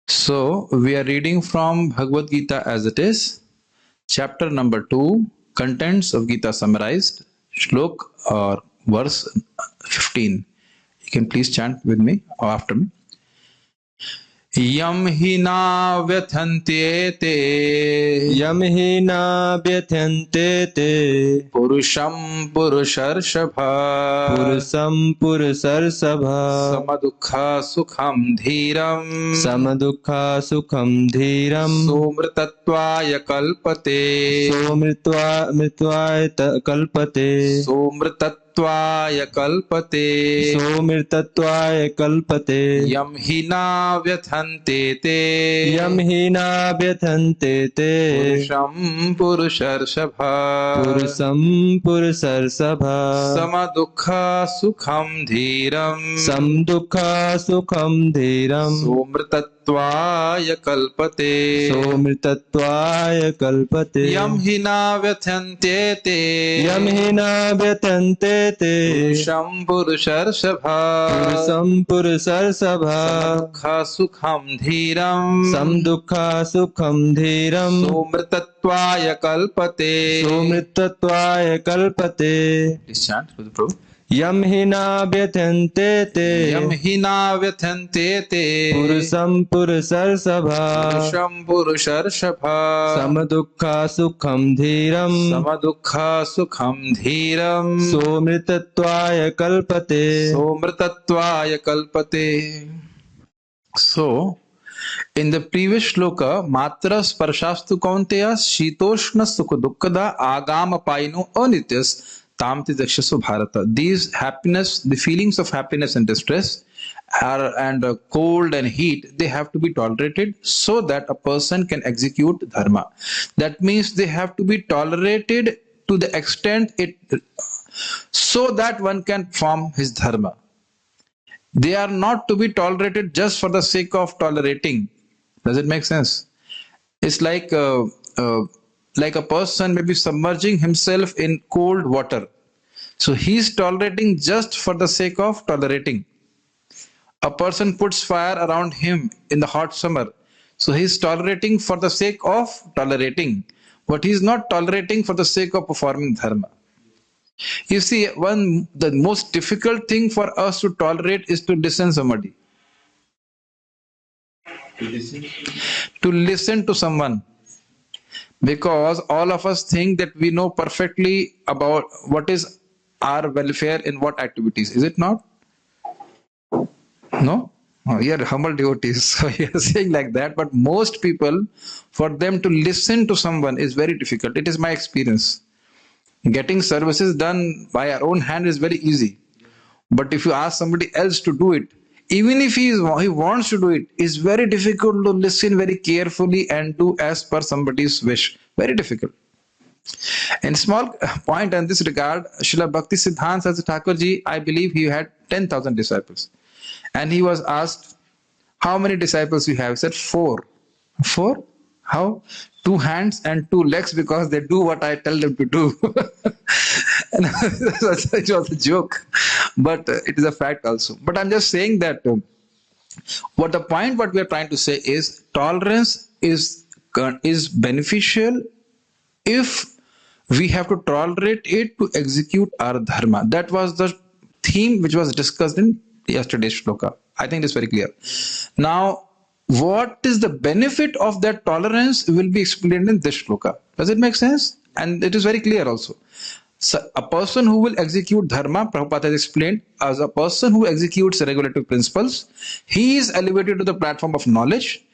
So, we are reading from Bhagavad Gita as it is, chapter number 2, contents of Gita summarized, shlok or verse 15. You can please chant with me or after me. Yam hi na vyathantyete Yam hi na vyathyante te purusham purusharshabha Purusam Purusarsabha samadukha sukham dhiram Samadukha Sukham Dhiram somrtatvaya kalpate Somritvaya Kalpate somrtatvaya kalpate Somritattvaya Kalpate yam hi na vyathante te Yam hi na vyathyante te purusham purusharshabha Purusam Purusarsabha samadukha sukham dhiram Samdukha Sukham Dhiram somrtatvaya kalpate Somritattvaya Kalpate yam hi na vyathante te Yam hi na vyathyante te purusham purusharshabha Purusam Purusarsabha samadukha sukham dhiram Samdukha Sukham Dhiram somrtatvaya kalpate. Somritattvaya Kalpate Please chant with the Prabhu. Yam hi na vyathyante te Yam hi na vyathante te Purusam Purusarsabha purusham purusharshabha Samadukha Sukham Dhiram samadukha sukham dhiram Somritattvaya Kalpate somrtatvaya kalpate. So, in the previous shloka, matra sparshastu kaunteya shitoshna sukha dukkada agama paino anityas tamti dakshasu bharata. These happiness, the feelings of happiness and distress and cold and heat, they have to be tolerated so that a person can execute dharma. That means they have to be tolerated to the extent so that one can form his dharma. They are not to be tolerated just for the sake of tolerating. Does it make sense? It's like a person maybe submerging himself in cold water. So he's tolerating just for the sake of tolerating. A person puts fire around him in the hot summer. So he's tolerating for the sake of tolerating. But he's not tolerating for the sake of performing dharma. You see, the most difficult thing for us to tolerate is to listen somebody. To listen to someone. Because all of us think that we know perfectly about what is our welfare in what activities. Is it not? No? Oh, you're humble devotees. So you're saying like that. But most people, for them to listen to someone is very difficult. It is my experience. Getting services done by our own hand is very easy. But if you ask somebody else to do it, even if he wants to do it, it's very difficult to listen very carefully and do as per somebody's wish. Very difficult. And small point in this regard, Srila Bhakti Siddhanta Saraswati Thakur ji, I believe he had 10,000 disciples. And he was asked, how many disciples you have? He said, 4. 4? How? 2 hands and 2 legs because they do what I tell them to do. And it was a joke, but it is a fact also. But I'm just saying that what we are trying to say is tolerance is beneficial if we have to tolerate it to execute our dharma. That was the theme which was discussed in yesterday's shloka. I think it's very clear. Now, what is the benefit of that tolerance will be explained in this shloka. Does it make sense? And it is very clear also. So a person who will execute dharma, Prabhupada has explained, as a person who executes regulative principles, he is elevated to the platform of knowledge,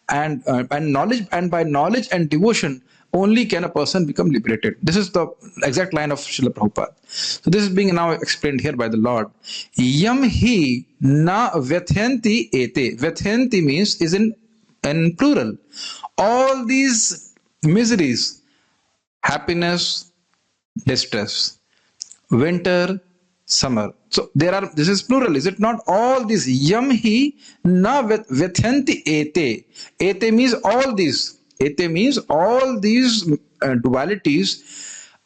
and by knowledge and devotion, only can a person become liberated. This is the exact line of Srila Prabhupada. So this is being now explained here by the Lord. Yam hi na vyathanti ete. Vyathanti means is in plural. All these miseries, happiness, distress, winter, summer. So this is plural, is it not? All these yam hi na vyathanti ete. Ete means all these. Ete means all these dualities.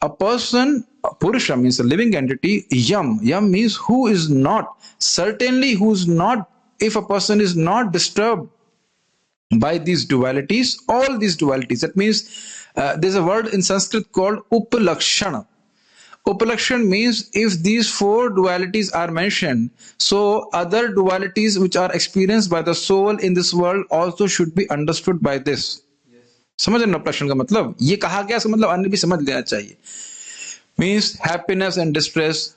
A person, Purusha means a living entity, yam means who is not. Certainly who is not, if a person is not disturbed by these dualities, all these dualities. That means there's a word in Sanskrit called upalakshana. Upalakshan means if these four dualities are mentioned, so other dualities which are experienced by the soul in this world also should be understood by this. समझ रहे उपलक्षण का मतलब ये कहा गया, इसका मतलब अन्य भी समझ लेना चाहिए. Means happiness and distress,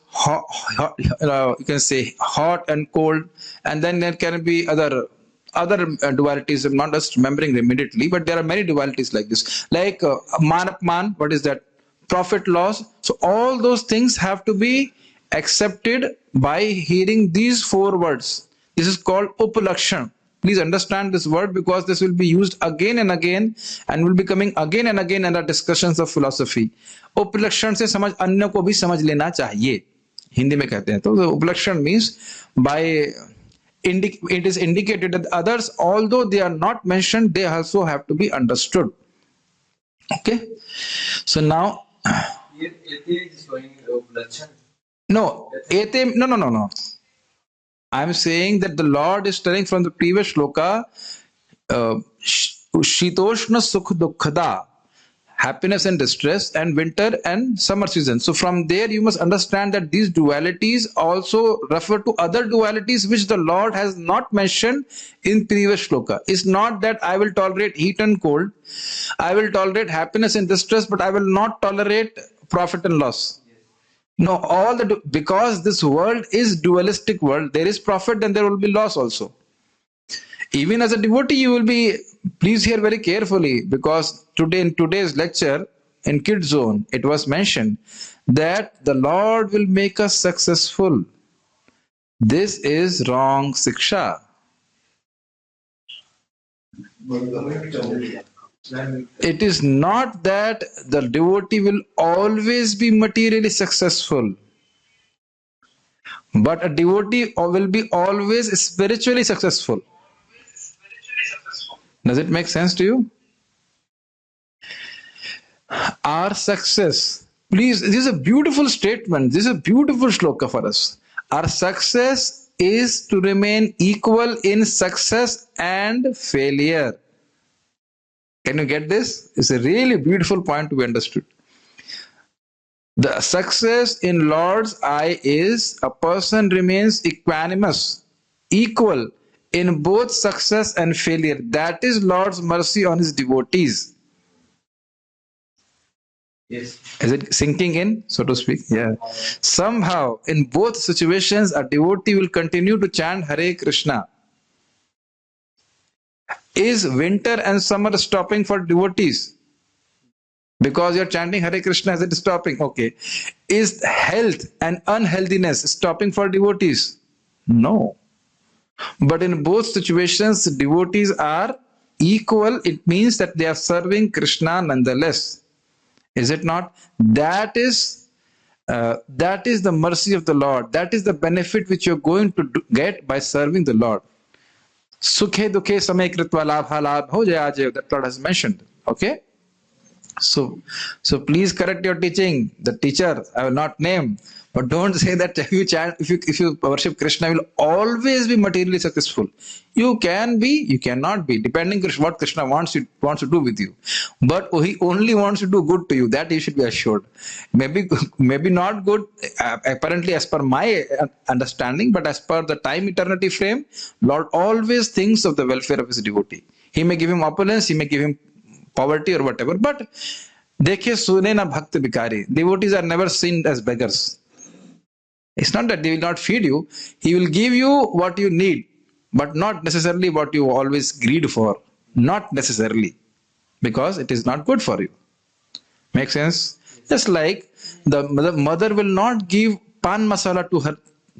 you can say hot and cold, and then there can be other dualities. I'm not just remembering immediately, but there are many dualities like this, like man apman. What is that? Profit loss. So all those things have to be accepted by hearing these four words. This is called upalakshan. Please understand this word because this will be used again and will be coming again and again in our discussions of philosophy. उपलक्षण से समझ अन्य को भी समझ लेना चाहिए, हिंदी में कहते हैं. तो उपलक्षण means by it is indicated that others, although they are not mentioned, they also have to be understood. Okay, so now no, no. I'm saying that the Lord is telling from the previous shloka, Shitoshna Sukh Dukkhada, happiness and distress, and winter and summer season. So from there you must understand that these dualities also refer to other dualities which the Lord has not mentioned in previous shloka. It's not that I will tolerate heat and cold, I will tolerate happiness and distress, but I will not tolerate profit and loss. No, because this world is dualistic world. There is profit and there will be loss also. Even as a devotee, you will be, please hear very carefully, because today in today's lecture in Kids Zone, it was mentioned that the Lord will make us successful. This is wrong siksha. It is not that the devotee will always be materially successful, but a devotee will be always spiritually successful. Does it make sense to you? Our success, please, this is a beautiful statement. This is a beautiful shloka for us. Our success is to remain equal in success and failure. Can you get this? It's a really beautiful point to be understood. The success in Lord's eye is a person remains equanimous, equal in both success and failure. That is Lord's mercy on his devotees. Yes. Is it sinking in, so to speak? Yeah. Somehow, in both situations, a devotee will continue to chant Hare Krishna. Is winter and summer stopping for devotees? Because you're chanting Hare Krishna, is it stopping? Okay. Is health and unhealthiness stopping for devotees? No. But in both situations, devotees are equal. It means that they are serving Krishna nonetheless. Is it not? That is the mercy of the Lord. That is the benefit which you're going to get by serving the Lord. Sukhe dukhe samay kritva labha labh ho jaya jaya. That Lord has mentioned. Okay. So please correct your teaching. The teacher I will not name, but don't say that if you worship Krishna, you will always be materially successful. You can be, you cannot be, depending what Krishna wants to do with you. But he only wants to do good to you. That you should be assured. Maybe not good apparently as per my understanding, but as per the time eternity frame, Lord always thinks of the welfare of his devotee. He may give him opulence, he may give him poverty or whatever, but dekhiye sune na bhakt bikari. Devotees are never seen as beggars. It's not that they will not feed you. He will give you what you need, but not necessarily what you always greed for. Not necessarily, because it is not good for you. Make sense? Just like the mother will not give pan masala to her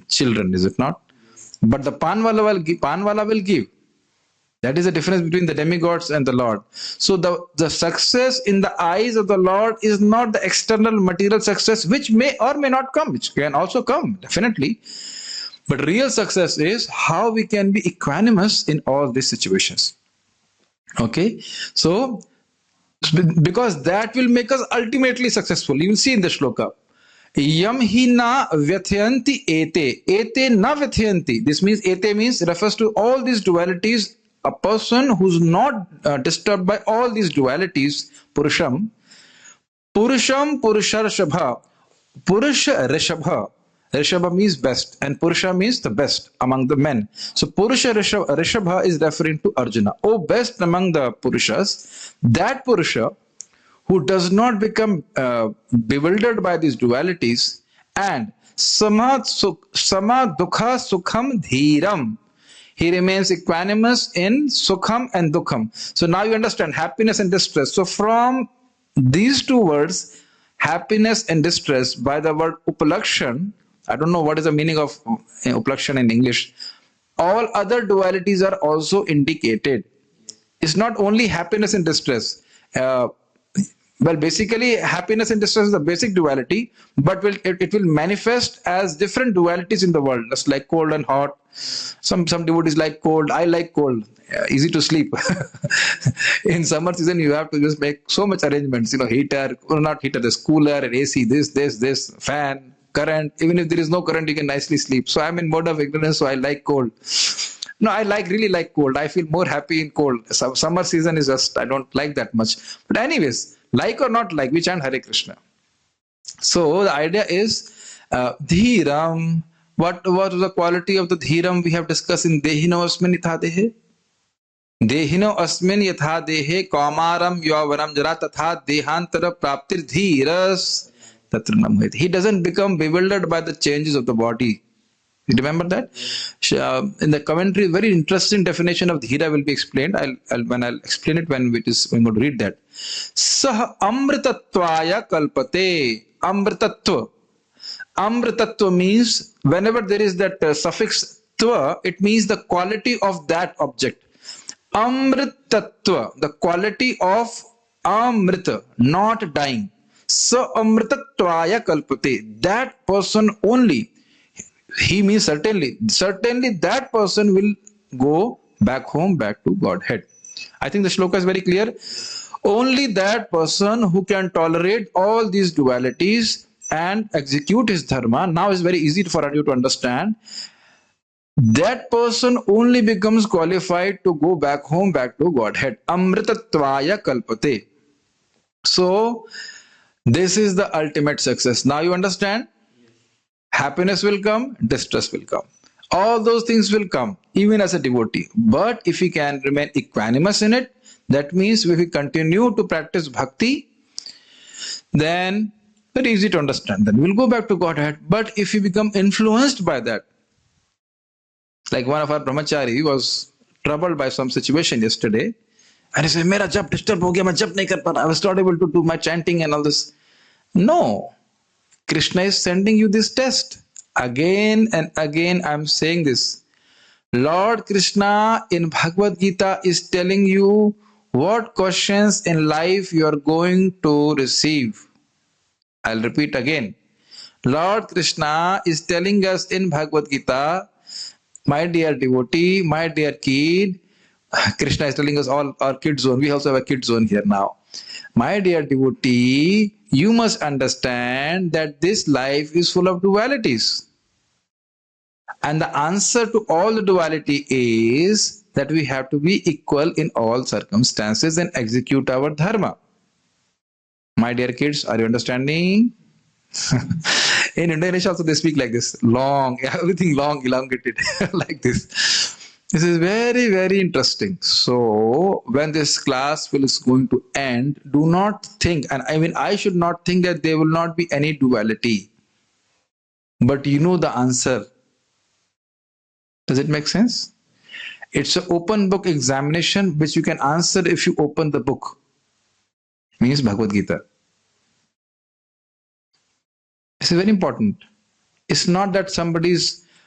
children, is it not? But the pan wala will give. That is the difference between the demigods and the Lord. So the success in the eyes of the Lord is not the external material success, which may or may not come, which can also come, definitely. But real success is how we can be equanimous in all these situations. Okay? So, because that will make us ultimately successful. You will see in the shloka. Yam hi na vyathayanti ete. Ete na vyathayanti. This means ete means refers to all these dualities a person who's not disturbed by all these dualities, Purusham, Purusharashabha, Purusha Rishabha. Rishabha means best, and Purusha means the best among the men. So Purusha Rishabha is referring to Arjuna. Oh, best among the Purushas, that Purusha who does not become bewildered by these dualities, and sama dukha sukham dhiram. He remains equanimous in sukham and dukham. So now you understand happiness and distress. So from these two words, happiness and distress, by the word upalakshan, I don't know what is the meaning of upalakshan in English. All other dualities are also indicated. It's not only happiness and distress. Well, basically, happiness and distress is the basic duality, but it will manifest as different dualities in the world, just like cold and hot. Some devotees like cold. I like cold. Easy to sleep. In summer season, you have to just make so much arrangements. Heater, or not heater, there's cooler and AC, this, fan, current. Even if there is no current, you can nicely sleep. So I'm in mode of ignorance, so I like cold. No, I really like cold. I feel more happy in cold. Summer season is just, I don't like that much. But anyways, like or not like, we chant Hare Krishna. So the idea is dhiram. What was the quality of the dhiram we have discussed in Dehino Asmin Yatha Dehe? Dehino Asmin Yatha Dehe Kaumaram Yavaram Jara Tatha Dehantara Praptir Dhiras Tatra Namhet. He doesn't become bewildered by the changes of the body. You remember that? In the commentary, very interesting definition of dhira will be explained. I'll explain it when we're going to read that. Sah amritatvaya kalpate. Amritattva. Amritattva means whenever there is that suffix tva, it means the quality of that object. Amritattva, the quality of amrita, not dying. Sa amritatvaya kalpate. That person only. He means certainly that person will go back home, back to Godhead. I think the shloka is very clear. Only that person who can tolerate all these dualities and execute his dharma, now is very easy for you to understand. That person only becomes qualified to go back home, back to Godhead. Amritatvaya kalpate. So, this is the ultimate success. Now you understand? Happiness will come, distress will come. All those things will come, even as a devotee. But if we can remain equanimous in it, that means if we continue to practice bhakti, then very easy to understand. Then we'll go back to Godhead. But if we become influenced by that, like one of our brahmachari was troubled by some situation yesterday, and he said, "Mera jap disturb ho gaya, main jap nahi kar pa raha. I was not able to do my chanting and all this." No. Krishna is sending you this test. Again and again I'm saying this. Lord Krishna in Bhagavad Gita is telling you what questions in life you are going to receive. I'll repeat again. Lord Krishna is telling us in Bhagavad Gita, my dear devotee, my dear kid, Krishna is telling us all our kid zone. We also have a kid zone here now. My dear devotee, you must understand that this life is full of dualities. And the answer to all the duality is that we have to be equal in all circumstances and execute our dharma. My dear kids, are you understanding? In Indonesia also they speak like this. Long, everything long, elongated, like this. This is very, very interesting. So, when this class is going to end, do not think, and I should not think that there will not be any duality. But you know the answer. Does it make sense? It's an open book examination which you can answer if you open the book. Means Bhagavad Gita. This is very important. It's not that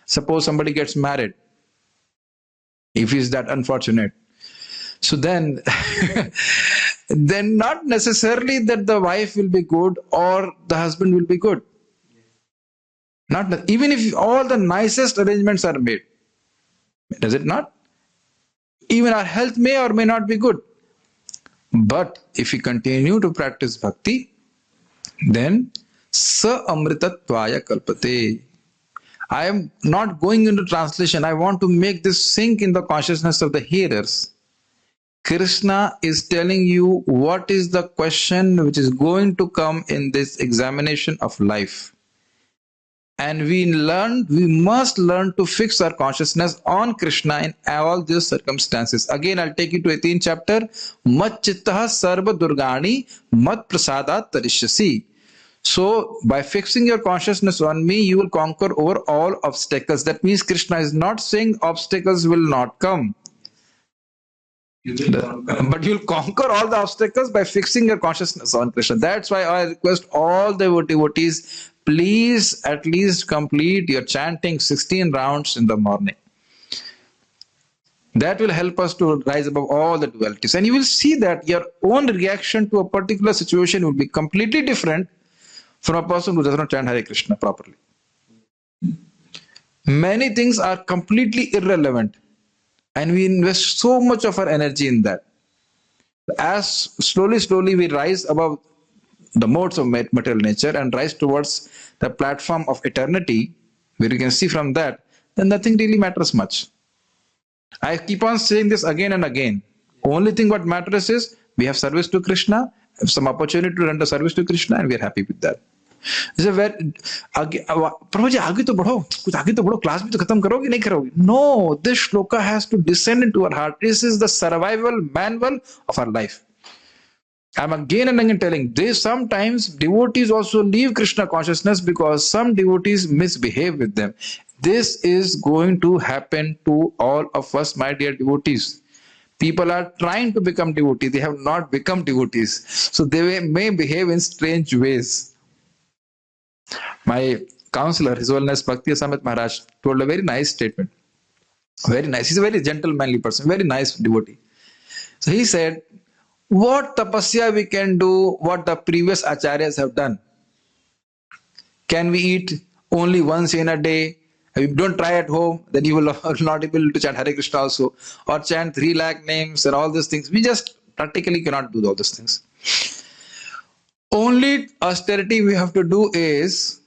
suppose somebody gets married. If he's that unfortunate. So then, then not necessarily that the wife will be good or the husband will be good. Even if all the nicest arrangements are made. Does it not? Even our health may or may not be good. But if we continue to practice bhakti, then sa amritatvaya kalpate. I am not going into translation. I want to make this sink in the consciousness of the hearers. Krishna is telling you what is the question which is going to come in this examination of life. And we must learn to fix our consciousness on Krishna in all these circumstances. Again, I'll take you to 18th chapter. Mat chittaha sarva durgani mat prasadat tarishyasi. So, by fixing your consciousness on me, you will conquer over all obstacles. That means Krishna is not saying obstacles will not come. But you'll conquer all the obstacles by fixing your consciousness on Krishna. That's why I request all the devotees, please at least complete your chanting 16 rounds in the morning. That will help us to rise above all the dualities. And you will see that your own reaction to a particular situation will be completely different from a person who does not chant Hare Krishna properly. Many things are completely irrelevant, and we invest so much of our energy in that. As slowly we rise above the modes of material nature and rise towards the platform of eternity, where you can see from that, then nothing really matters much. I keep on saying this again and again. Only thing what matters is we have service to Krishna, have some opportunity to render service to Krishna, and we are happy with that. प्रभु जी आगे तो बढ़ो, कुछ आगे तो बढ़ो, class भी तो खत्म करोगे नहीं करोगे? No, this shloka has to descend into our heart. This is the survival manual of our life. I'm again and again telling this. Sometimes devotees also leave Krishna consciousness because some devotees misbehave with them. This is going to happen to all of us, my dear devotees. People are trying to become devotees. They have not become devotees. So they may behave in strange ways. My counselor, His Holiness Bhakti Samit Maharaj, told a very nice statement. Very nice. He's a very gentlemanly person, very nice devotee. So he said, what tapasya we can do, what the previous acharyas have done? Can we eat only once in a day? If you don't try at home, then you will not be able to chant Hare Krishna also, or chant 3 lakh names and all these things. We just practically cannot do all these things. Only austerity we have to do is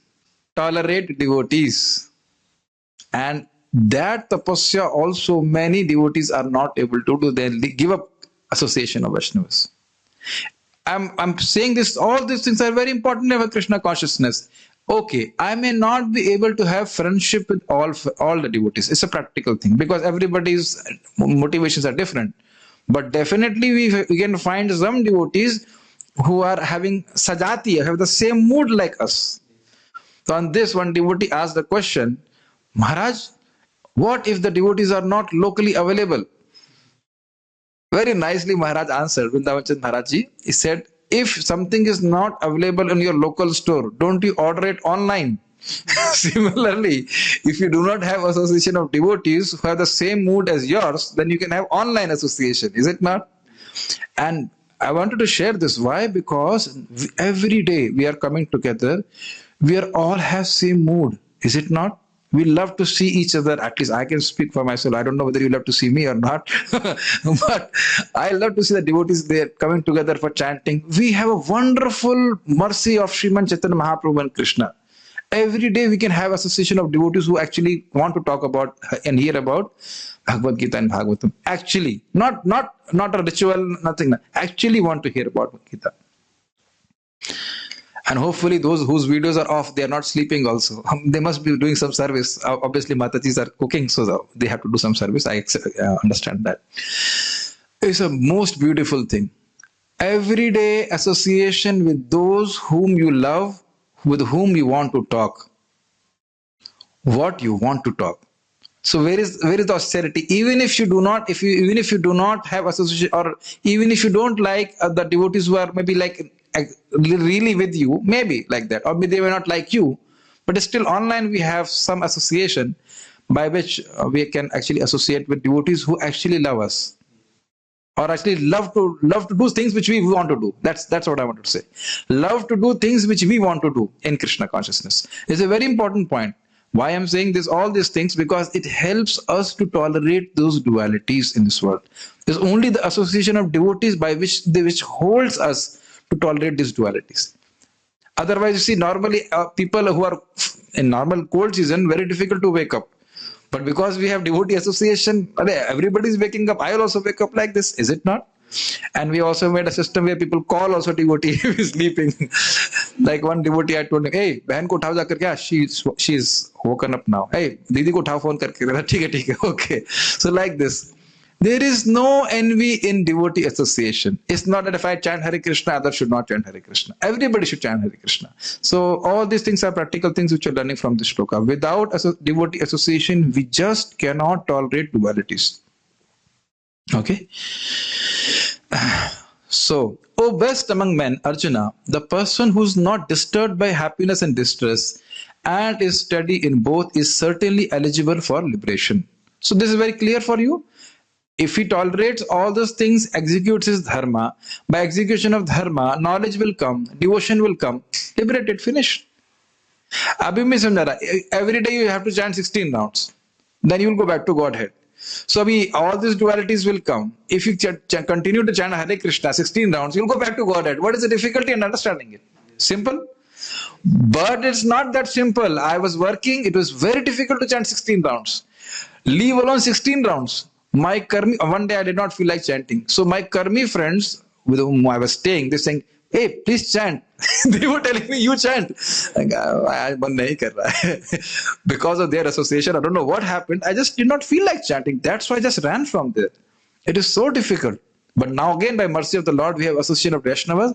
tolerate devotees. And that tapasya also many devotees are not able to do. They give up association of Vaishnavas. I'm saying this, all these things are very important in our Krishna consciousness. Okay, I may not be able to have friendship with all the devotees. It's a practical thing because everybody's motivations are different. But definitely we can find some devotees who are having sajatiya, have the same mood like us. So on this, one devotee asked the question, Maharaj, what if the devotees are not locally available? Very nicely Maharaj answered, Vrindavan Maharaj ji, he said, if something is not available in your local store, don't you order it online? Similarly, if you do not have association of devotees who have the same mood as yours, then you can have online association, is it not? And I wanted to share this. Why? Because every day we are coming together, we are all have same mood, is it not? We love to see each other. At least I can speak for myself. I don't know whether you love to see me or not. But I love to see the devotees there coming together for chanting. We have a wonderful mercy of Sriman Chaitanya Mahaprabhu and Krishna. Every day we can have association of devotees who actually want to talk about and hear about Bhagavad Gita and Bhagavatam. Actually, not a ritual, nothing. Actually want to hear about Bhagavad Gita. And hopefully those whose videos are off, they are not sleeping also. They must be doing some service. Obviously Matajis are cooking, so they have to do some service. I understand that. It's a most beautiful thing. Everyday association with those whom you love, with whom you want to talk. What you want to talk. So where is the austerity? Even if you do not, even if you do not have association, or even if you don't like the devotees who are maybe like really with you, maybe like that, or maybe they may not like you, but still online we have some association by which we can actually associate with devotees who actually love us, or actually love to do things which we want to do. That's what I want to say. Love to do things which we want to do in Krishna consciousness is a very important point. Why I'm saying this, all these things, because it helps us to tolerate those dualities in this world. It's only the association of devotees by which holds us to tolerate these dualities. Otherwise, you see, normally people who are in normal cold season, very difficult to wake up. But because we have devotee association, everybody is waking up. I will also wake up like this, is it not? And we also made a system where people call also devotee if he's sleeping. Like one devotee, I told him, hey, बहन को उठाओ जाकर क्या? She's woken up now. Hey, दीदी को उठाओ phone करके. ठीक है, okay. So like this. There is no envy in devotee association. It's not that if I chant Hare Krishna, others should not chant Hare Krishna. Everybody should chant Hare Krishna. So all these things are practical things which you're learning from this shloka. Without devotee association, we just cannot tolerate dualities. Okay? So, O best among men, Arjuna, the person who's not disturbed by happiness and distress and is steady in both is certainly eligible for liberation. So this is very clear for you. If he tolerates all those things, executes his dharma, by execution of dharma, knowledge will come, devotion will come, liberated, finished. Abhi mein samjha raha, every day you have to chant 16 rounds. Then you will go back to Godhead. So all these dualities will come. If you continue to chant Hare Krishna 16 rounds, you will go back to Godhead. What is the difficulty in understanding it? Simple. But it's not that simple. I was working, it was very difficult to chant 16 rounds. Leave alone 16 rounds. My karmi, one day I did not feel like chanting. So my karmi friends with whom I was staying, they saying, hey, please chant. They were telling me, you chant. Because of their association, I don't know what happened. I just did not feel like chanting. That's why I just ran from there. It is so difficult. But now again, by mercy of the Lord, we have association of Vaishnavas.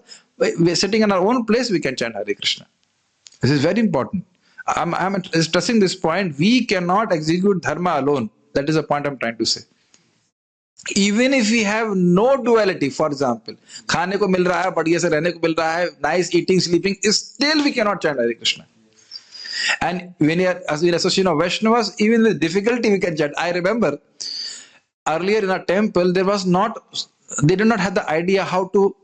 We are sitting in our own place, we can chant Hare Krishna. This is very important. I'm stressing this point. We cannot execute dharma alone. That is the point I'm trying to say. Even if we have no duality, for example, खाने को मिल रहा है, बढ़िया से रहने को मिल रहा है, nice eating, sleeping, still we cannot chant Hare Krishna. And when we are in association of Vaishnavas, even with difficulty we can chant. I remember earlier in our temple, they did not have the idea how to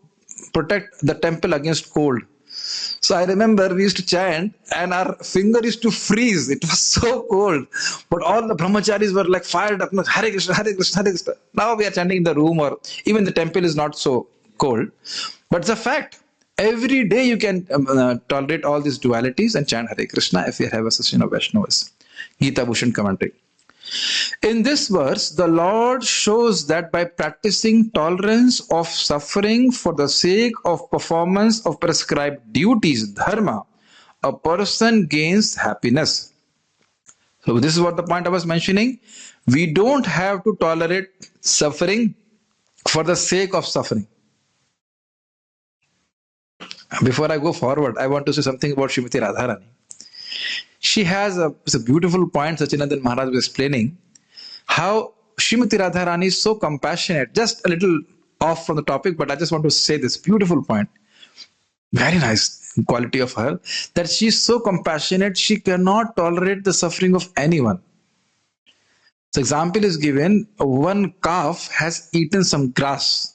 protect the temple against cold. So I remember we used to chant and our finger used to freeze. It was so cold. But all the brahmacharis were like fired up. Hare Krishna, Hare Krishna, Hare Krishna. Now we are chanting in the room or even the temple is not so cold. But it's a fact. Every day you can tolerate all these dualities and chant Hare Krishna if you have association of Vaishnavas. Gita Bhushan commentary. In this verse, the Lord shows that by practicing tolerance of suffering for the sake of performance of prescribed duties, dharma, a person gains happiness. So this is what the point I was mentioning. We don't have to tolerate suffering for the sake of suffering. Before I go forward, I want to say something about Srimati Radharani. She has a beautiful point Sachinandan Maharaj was explaining how Srimati Radharani is so compassionate. Just a little off from the topic, but I just want to say this beautiful point. Very nice quality of her, that she is so compassionate, she cannot tolerate the suffering of anyone. So example is given, one calf has eaten some grass.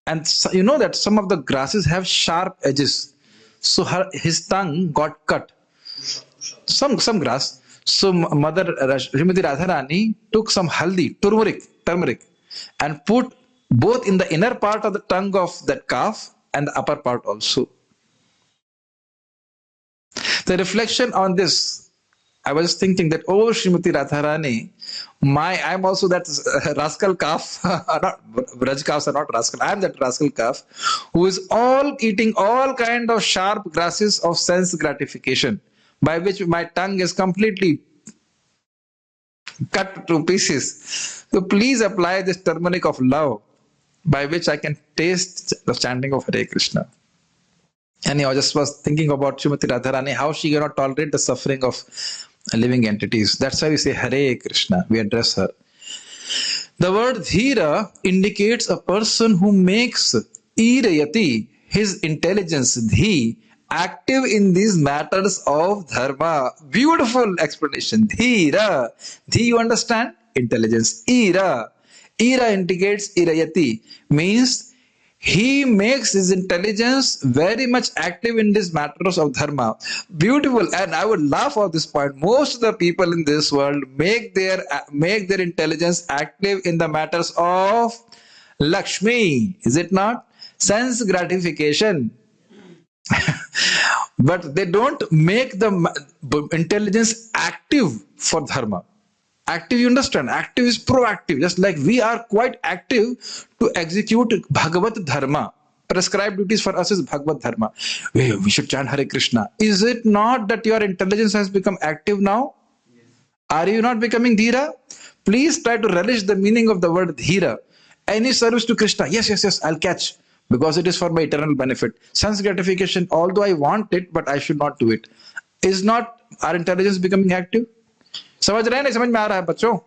And you know that some of the grasses have sharp edges. So his tongue got cut. Some grass. So Mother Srimati Radharani took some haldi, turmeric, and put both in the inner part of the tongue of that calf and the upper part also. The reflection on this, I was thinking that, oh Srimati Radharani, I'm also that rascal calf, not Braj calves are not rascal, I'm that rascal calf who is eating all kind of sharp grasses of sense gratification, by which my tongue is completely cut to pieces. So please apply this turmeric of love, by which I can taste the chanting of Hare Krishna. And I just was thinking about Srimati Radharani, how she cannot tolerate the suffering of living entities. That's why we say Hare Krishna, we address her. The word dhira indicates a person who makes irayati, his intelligence, dhi, active in these matters of dharma. Beautiful explanation. Dhira. Dhi, you understand? Intelligence. Ira. Ira indicates irayati, means he makes his intelligence very much active in these matters of dharma. Beautiful. And I would laugh at this point. Most of the people in this world make their intelligence active in the matters of Lakshmi. Is it not? Sense gratification. but they don't make the intelligence active for dharma. Active, you understand? Active is proactive. Just like we are quite active to execute Bhagavad Dharma. Prescribed duties for us is Bhagavad Dharma. We should chant Hare Krishna. Is it not that your intelligence has become active now? Are you not becoming dhira? Please try to relish the meaning of the word dhira. Any service to Krishna, yes, I'll catch. Because it is for my eternal benefit. Sense gratification, although I want it, but I should not do it. Is not our intelligence becoming active? समझ रहे हैं नहीं समझ में आ रहा है बच्चों?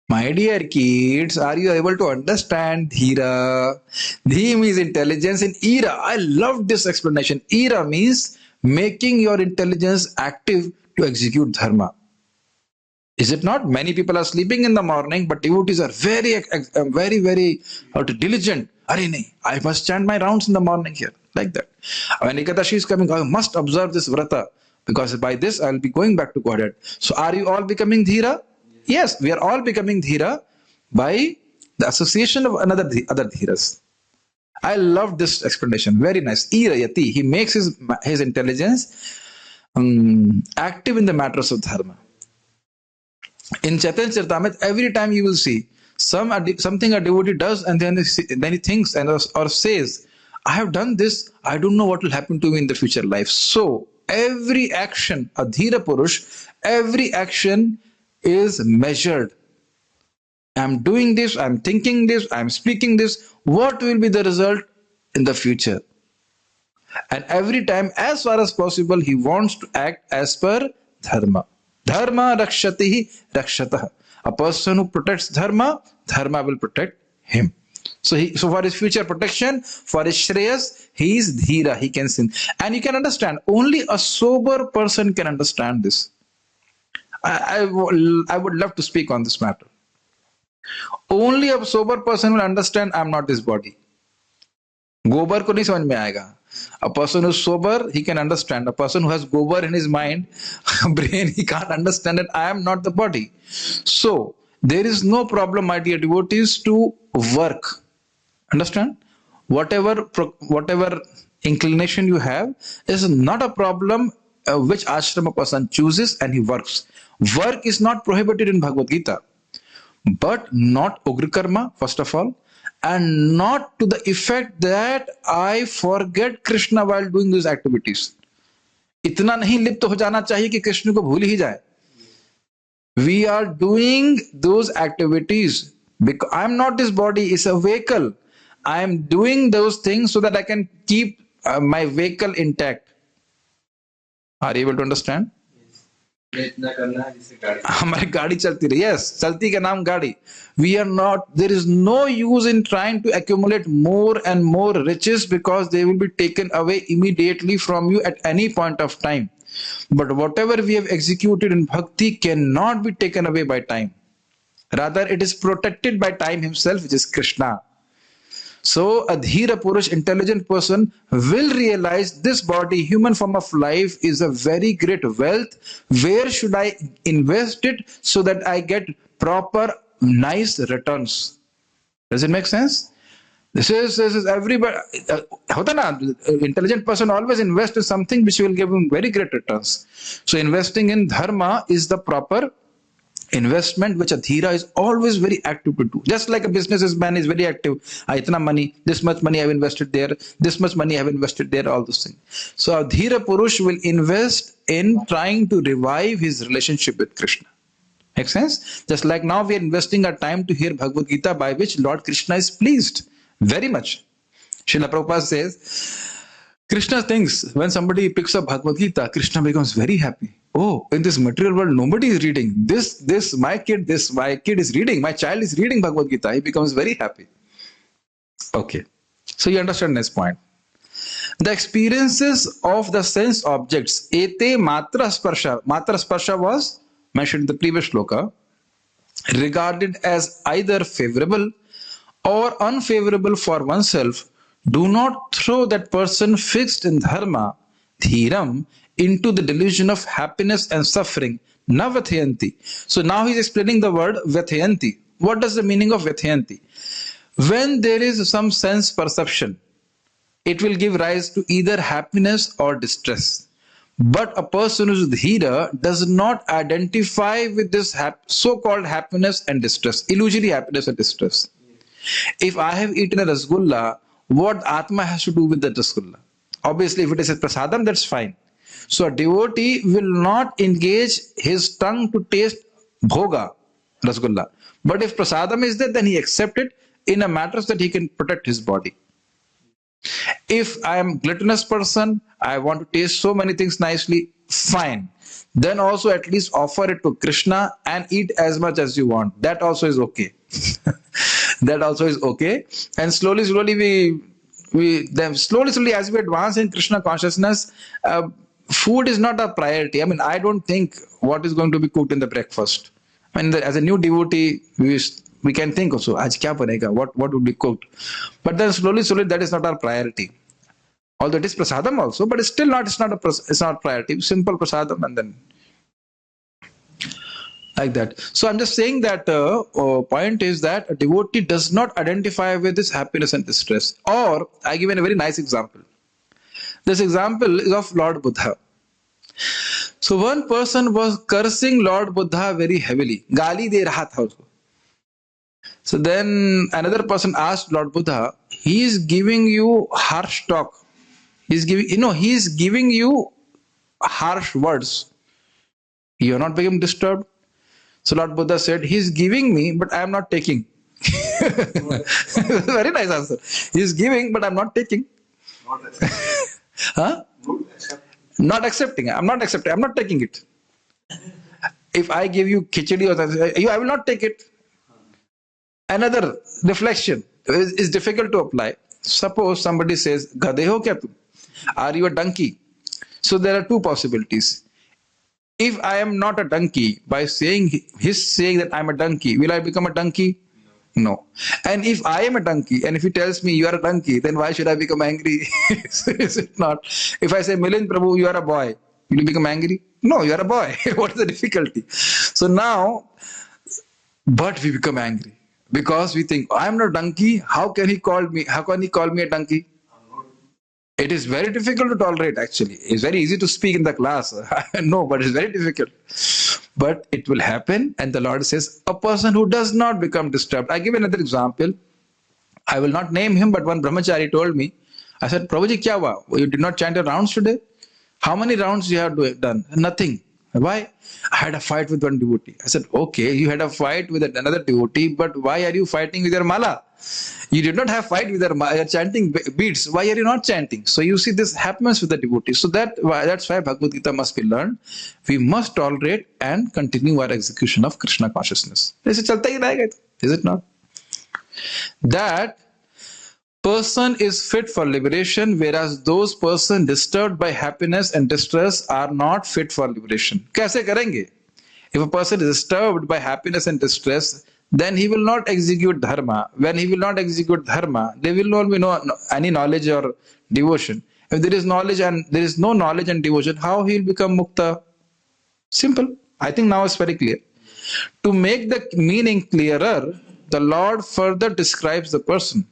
My dear kids, are you able to understand dhira? Dhi means intelligence in ira. I love this explanation. Ira means making your intelligence active to execute dharma. Is it not? Many people are sleeping in the morning, but devotees are very diligent. Arey nahi, I must chant my rounds in the morning here. Like that. When Ekadashi is coming, I must observe this vrata. Because by this, I will be going back to Godhead. So are you all becoming dhira? Yes, we are all becoming dhira by the association of other dhiras. I love this explanation. Very nice. Irayati. He makes his intelligence active in the matters of dharma. In Chaitanya Charitamrita, every time you will see something a devotee does and then he thinks or says, I have done this, I don't know what will happen to me in the future life. So, every action, a dhira purush, every action is measured. I'm doing this, I'm thinking this, I'm speaking this. What will be the result in the future? And every time, as far as possible, he wants to act as per dharma. Dharma rakshatihi rakshatah. A person who protects dharma, dharma will protect him. So for his future protection, for his shreyas, he is dhira, he can sin. And you can understand, only a sober person can understand this. I would love to speak on this matter. Only a sober person will understand, I am not this body. Gobar ko nahi samajh mein aayega. A person who is sober, he can understand. A person who has gobar in his mind, brain, he can't understand that I am not the body. So, there is no problem, my dear devotees, to work. Understand? Whatever inclination you have is not a problem which ashram a person chooses and he works. Work is not prohibited in Bhagavad Gita. But not ugra karma, first of all. And not to the effect that I forget Krishna while doing these activities. इतना नहीं लिप्त हो जाना चाहिए कि कृष्ण को भूल ही जाए. We are doing those activities because I am not this body, it's a vehicle. I am doing those things so that I can keep my vehicle intact. Are you able to understand? हमारी गाड़ी चलती रही. Yes, चलती का नाम गाड़ी. We are not, there is no use in trying to accumulate more and more riches because they will be taken away immediately from you at any point of time. But whatever we have executed in bhakti cannot be taken away by time. Rather, it is protected by time himself, which is Krishna. So, a dhira purush, intelligent person will realize this body, human form of life, is a very great wealth. Where should I invest it so that I get proper, nice returns? Does it make sense? This is everybody. Intelligent person always invests in something which will give him very great returns. So, investing in dharma is the proper investment which a dhira is always very active to do. Just like a businessman is very active. Itna money, this much money I have invested there, this much money I have invested there, all those things. So a dhira purush will invest in trying to revive his relationship with Krishna. Make sense? Just like now we are investing our time to hear Bhagavad Gita, by which Lord Krishna is pleased very much. Srila Prabhupada says, Krishna thinks when somebody picks up Bhagavad Gita, Krishna becomes very happy. Oh, in this material world, nobody is reading. My kid is reading. My child is reading Bhagavad Gita. He becomes very happy. Okay. So you understand this point. The experiences of the sense objects, ete matra sparsha. Matra sparsha was mentioned in the previous shloka, regarded as either favorable or unfavorable for oneself, do not throw that person fixed in dharma, dhiram, into the delusion of happiness and suffering. Na vathayanti. So now he's explaining the word vathayanti. What does the meaning of vathayanti? When there is some sense perception, it will give rise to either happiness or distress. But a person who is dhira does not identify with this so-called happiness and distress, illusory happiness and distress. If I have eaten a rasgulla, what Atma has to do with the rasgulla? Obviously, if it is a prasadam, that's fine. So a devotee will not engage his tongue to taste bhoga, rasgulla. But if prasadam is there, then he accepts it in a matter that he can protect his body. If I am gluttonous person, I want to taste so many things nicely, fine. Then also at least offer it to Krishna and eat as much as you want. That also is okay. That also is okay. And slowly, slowly as we advance in Krishna consciousness, food is not a priority. I mean, I don't think what is going to be cooked in the breakfast. I mean, as a new devotee, we can think also, Aaj kya banega? What would be cooked? But then slowly, that is not our priority. Although it is prasadam also, but it's not priority. Simple prasadam and then like that. So I'm just saying that point is that a devotee does not identify with this happiness and distress. Or I give a very nice example. This example is of Lord Buddha. So one person was cursing Lord Buddha very heavily. Gali de raha tha usko. So then another person asked Lord Buddha, he is giving you harsh talk. He is giving you harsh words. You are not becoming disturbed. So Lord Buddha said, he is giving me, but I am not taking. Very nice answer. He is giving, but I am not taking. Huh? Not accepting. I'm not accepting. I'm not taking it. If I give you khichdi or something, I will not take it. Another reflection is difficult to apply. Suppose somebody says, Gadhe ho kya tum? Are you a donkey? So there are two possibilities. If I am not a donkey, by saying that I'm a donkey, will I become a donkey? No. And if I am a donkey, and if he tells me you are a donkey, then why should I become angry? Is it not? If I say, Milind Prabhu, you are a boy, will you become angry? No, you are a boy. What is the difficulty? So now, but we become angry because we think, I am not a donkey. How can he call me a donkey? It is very difficult to tolerate, actually. It's very easy to speak in the class. No, but it's very difficult. But it will happen. And the Lord says, a person who does not become disturbed. I give another example. I will not name him, but one brahmachari told me, I said, Prabhuji, kya hua? You did not chant your rounds today? How many rounds you have done? Nothing. Why? I had a fight with one devotee. I said, okay, you had a fight with another devotee, but why are you fighting with your mala? You did not have fight with your chanting beads. Why are you not chanting? So you see, this happens with the devotee. So that's why Bhagavad Gita must be learned. We must tolerate and continue our execution of Krishna consciousness. Is it not? That person is fit for liberation, whereas those person disturbed by happiness and distress are not fit for liberation. Kaise karenge? If a person is disturbed by happiness and distress, then he will not execute dharma. When he will not execute dharma, there will not be any knowledge or devotion. If there is knowledge and there is no knowledge and devotion, how he will become mukta? Simple. I think now it's very clear. To make the meaning clearer, the Lord further describes the person.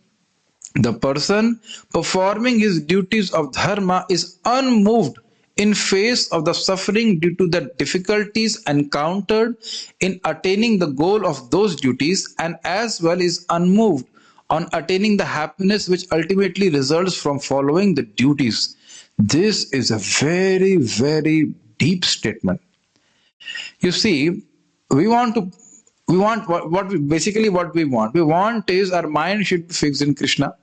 The person performing his duties of dharma is unmoved in face of the suffering due to the difficulties encountered in attaining the goal of those duties, and as well is unmoved on attaining the happiness which ultimately results from following the duties. This is a very, very deep statement. You see, we want what we want. We want is our mind should be fixed in Krishna.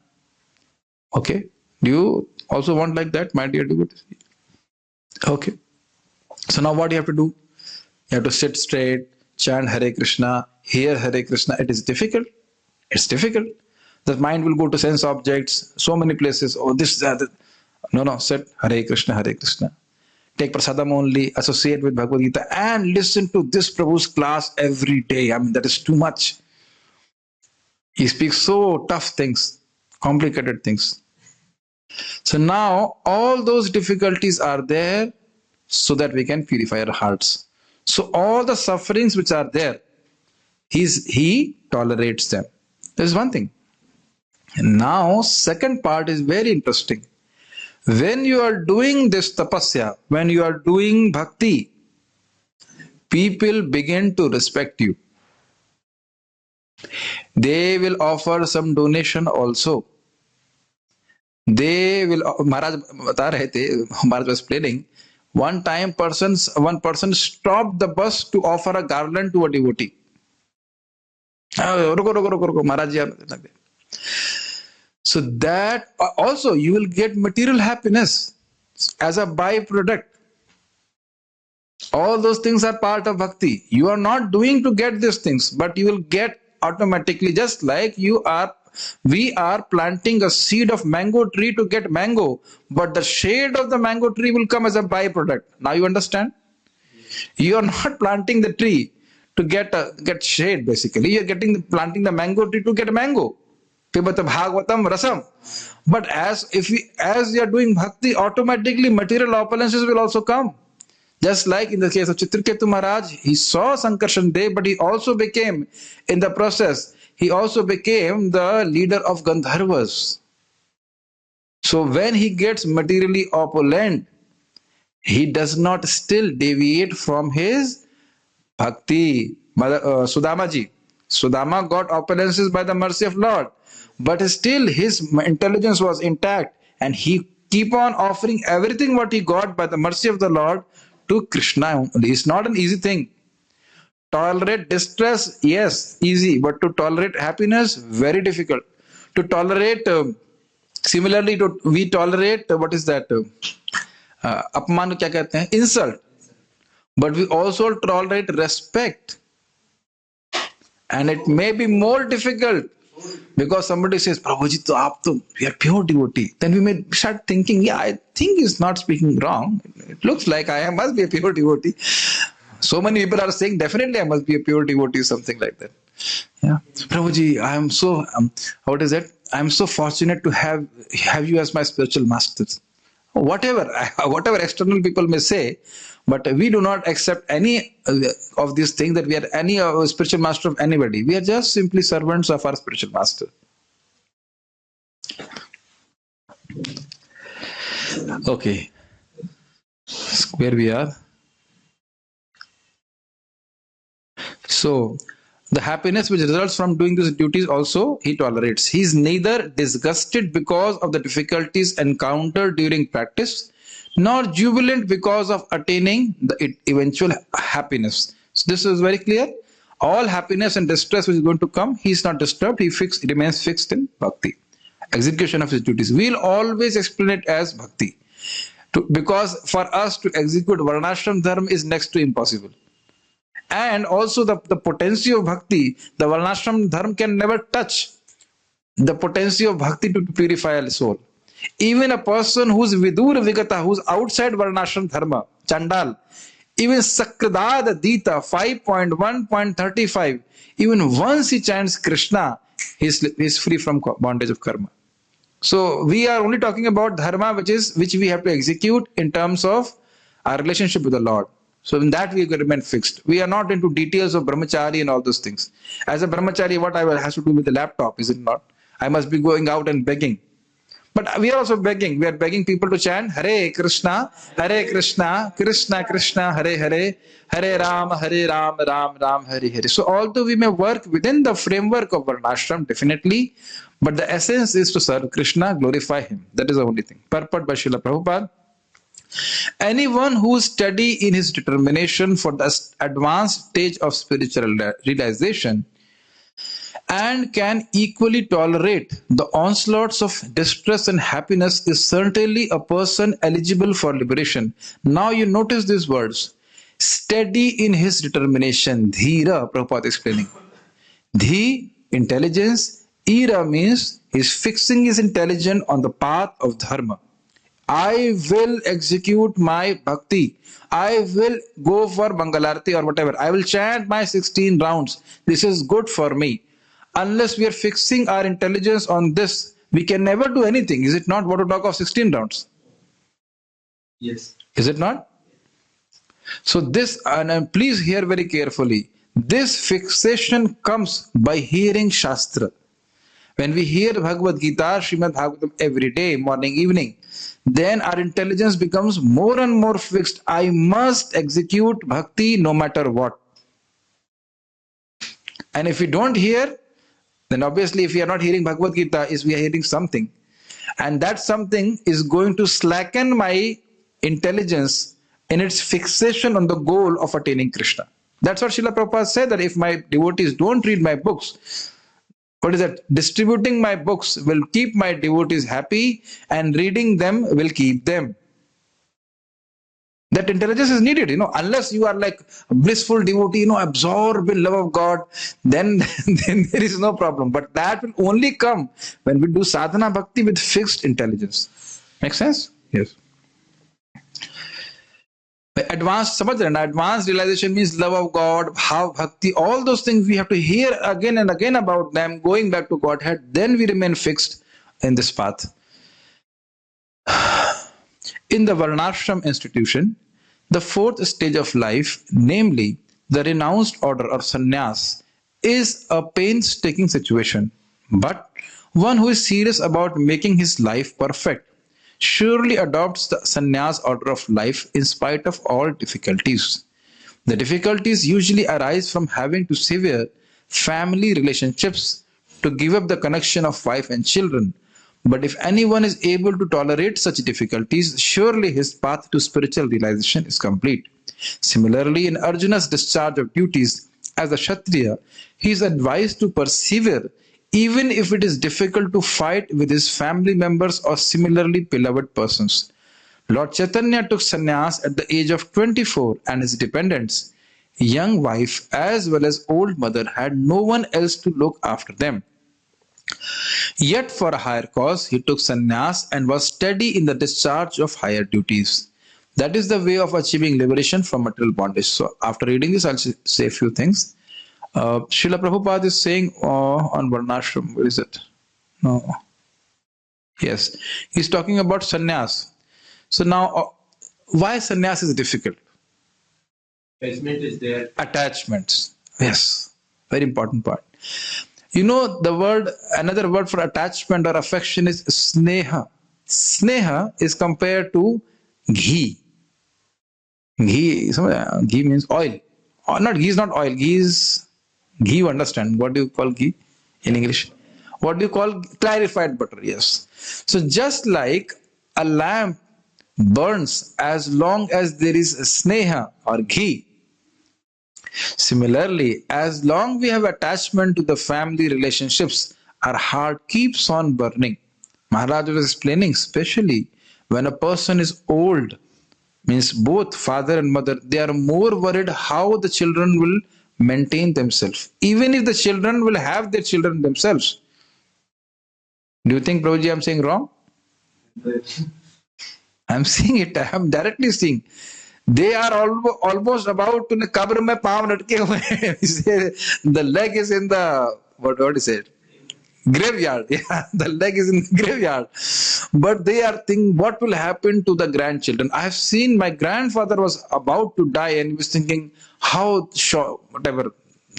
Okay. Do you also want like that, my dear devotees? Okay. So now what you have to do? You have to sit straight, chant Hare Krishna, hear Hare Krishna. It is difficult. It's difficult. The mind will go to sense objects, so many places. Oh, this, that. No, sit Hare Krishna, Hare Krishna. Take prasadam only, associate with Bhagavad Gita, and listen to this Prabhu's class every day. I mean, that is too much. He speaks so tough things, complicated things. So now all those difficulties are there so that we can purify our hearts. So all the sufferings which are there, he tolerates them. There's one thing. Now, second part is very interesting. When you are doing this tapasya, when you are doing bhakti, people begin to respect you. They will offer some donation also. They will. Maharaj बता रहे थे. Maharaj was explaining. One person stopped the bus to offer a garland to a devotee. रुको रुको रुको रुको महाराज जी आप. So that also you will get material happiness as a byproduct. All those things are part of bhakti. You are not doing to get these things, but you will get automatically, just like we are planting a seed of mango tree to get mango, but the shade of the mango tree will come as a byproduct. Now you understand? You are not planting the tree to get shade, basically. You are planting the mango tree to get mango. Pibata Bhagavatam Rasam. But as you are doing bhakti, automatically material opulences will also come. Just like in the case of Chitraketu Maharaj, he saw Sankarshan Dev, but he also became, in the process, he also became the leader of Gandharvas. So when he gets materially opulent, he does not still deviate from his bhakti. Sudama ji. Sudama got opulences by the mercy of Lord, but still his intelligence was intact, and he keep on offering everything what he got by the mercy of the Lord to Krishna. It's not an easy thing. Tolerate distress, yes, easy, but to tolerate happiness, very difficult. To tolerate, similarly, we tolerate, what is that? Apman kya kehte hain? Insult. But we also tolerate respect. And it may be more difficult because somebody says, Prabhuji, you are pure devotee. Then we may start thinking, yeah, I think he's not speaking wrong. It looks like I must be a pure devotee. So many people are saying, definitely I must be a pure devotee, something like that. Yeah, Prabhuji, I am so, what is it? I am so fortunate to have you as my spiritual masters. Whatever external people may say, but we do not accept any of these things that we are any spiritual master of anybody. We are just simply servants of our spiritual master. Okay, where we are. So, the happiness which results from doing these duties also he tolerates. He is neither disgusted because of the difficulties encountered during practice, nor jubilant because of attaining the eventual happiness. So this is very clear. All happiness and distress which is going to come, he is not disturbed. He remains fixed in bhakti, execution of his duties. We'll always explain it as bhakti, because for us to execute varnashram dharma is next to impossible. And also the potency of bhakti, the varnashram dharma can never touch the potency of bhakti to purify a soul. Even a person who's vidur vigata, who's outside varnashram dharma, chandal, even sakradad dita 5.1.35, even once he chants Krishna, he's free from bondage of karma. So we are only talking about dharma which we have to execute in terms of our relationship with the Lord. So in that we remain fixed. We are not into details of brahmachari and all those things. As a brahmachari, what I will has to do with the laptop, is it not? I must be going out and begging. But we are also begging. We are begging people to chant Hare Krishna, Krishna Krishna, Hare Hare, Hare Ram, Ram Ram, Hare Hare. So although we may work within the framework of Varnashram, definitely, but the essence is to serve Krishna, glorify Him. That is the only thing. Purport by Srila Prabhupada. Anyone who is steady in his determination for the advanced stage of spiritual realization and can equally tolerate the onslaughts of distress and happiness is certainly a person eligible for liberation. Now you notice these words. Steady in his determination. Dhira, Prabhupada explaining. Dhi, intelligence. Ira means he's fixing his intelligence on the path of dharma. I will execute my bhakti. I will go for Mangalarti or whatever. I will chant my 16 rounds. This is good for me. Unless we are fixing our intelligence on this, we can never do anything. Is it not? What to talk of 16 rounds? Yes. Is it not? So this, and please hear very carefully, this fixation comes by hearing Shastra. When we hear Bhagavad Gita, Srimad Bhagavatam every day, morning, evening, then our intelligence becomes more and more fixed. I must execute bhakti no matter what. And if we don't hear, then obviously if we are not hearing Bhagavad Gita, is we are hearing something. And that something is going to slacken my intelligence in its fixation on the goal of attaining Krishna. That's what Srila Prabhupada said, that if my devotees don't read my books, what is that? Distributing my books will keep my devotees happy, and reading them will keep them. That intelligence is needed, unless you are like a blissful devotee, absorbed in love of God, then, then there is no problem. But that will only come when we do sadhana bhakti with fixed intelligence. Make sense? Yes. Advanced realization means love of God, bhav, bhakti, all those things we have to hear again and again about them, going back to Godhead, then we remain fixed in this path. In the Varnashram institution, the fourth stage of life, namely the renounced order or sannyas, is a painstaking situation, but one who is serious about making his life perfect surely adopts the sannyas order of life in spite of all difficulties. The difficulties usually arise from having to sever family relationships to give up the connection of wife and children. But if anyone is able to tolerate such difficulties, surely his path to spiritual realization is complete. Similarly, in Arjuna's discharge of duties as a Kshatriya, he is advised to persevere even if it is difficult to fight with his family members or similarly beloved persons. Lord Chaitanya took sannyas at the age of 24, and his dependents, young wife as well as old mother, had no one else to look after them. Yet for a higher cause, he took sannyas and was steady in the discharge of higher duties. That is the way of achieving liberation from material bondage. So after reading this, I'll say a few things. Srila Prabhupada is saying on Varnashram, where is it? No. Yes, he's talking about sannyas. So now, why sannyas is difficult? Attachment is there. Attachments. Yes, very important part. Another word for attachment or affection is sneha. Sneha is compared to ghee. Ghee means oil. Not ghee is not oil. Ghee is ghee. You understand? What do you call ghee in English? What do you call clarified butter? Yes. So just like a lamp burns as long as there is sneha or ghee, similarly, as long we have attachment to the family relationships, our heart keeps on burning. Maharaj was explaining, especially when a person is old, means both father and mother, they are more worried how the children will maintain themselves, even if the children will have their children themselves. Do you think, Prabhuji, I'm saying wrong? I'm seeing it. I'm directly seeing. They are almost about to kabr mein paam latke hue. The leg is in the what is it? Graveyard. Yeah, the leg is in the graveyard. But they are thinking what will happen to the grandchildren. I have seen my grandfather was about to die and he was thinking how the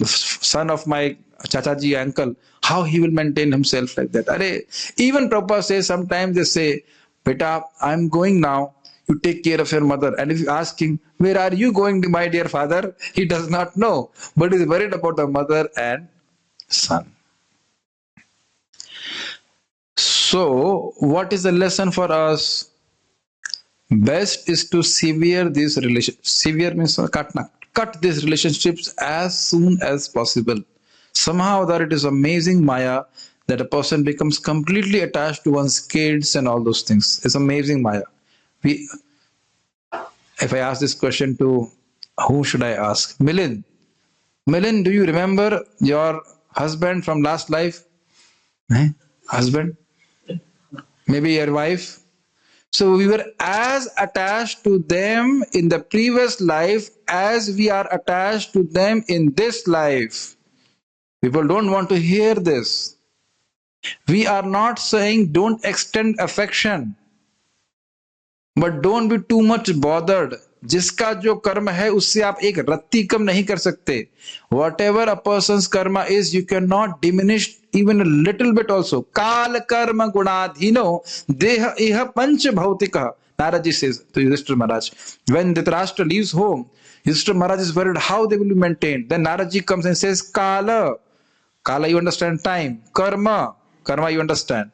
son of my chachaji uncle, how he will maintain himself like that. Even Prabhupada says, sometimes they say, Beta, I'm going now. You take care of your mother. And if you ask him, where are you going, my dear father? He does not know. But he is worried about the mother and son. So, what is the lesson for us? Best is to sever these relationships. Sever means cut these relationships as soon as possible. Somehow that it is amazing Maya that a person becomes completely attached to one's kids and all those things. It's amazing Maya. If I ask this question to, who should I ask? Milind. Milind, do you remember your husband from last life? Husband? Maybe your wife? So we were as attached to them in the previous life as we are attached to them in this life. People don't want to hear this. We are not saying don't extend affection, but don't be too much bothered जिसका जो कर्म है उससे आप एक रत्ती कम नहीं कर सकते. Whatever a person's karma is, you cannot diminish even a little bit also. Kal karma gunadhino deha iha panch bhautika. Naraji says to Yudhishthira Maharaj, when Dhritarashtra leaves home, Yudhishthira Maharaj is worried how they will be maintained. Then Naraji comes and says, Kala. Kala, you understand time. Karma. Karma, you understand.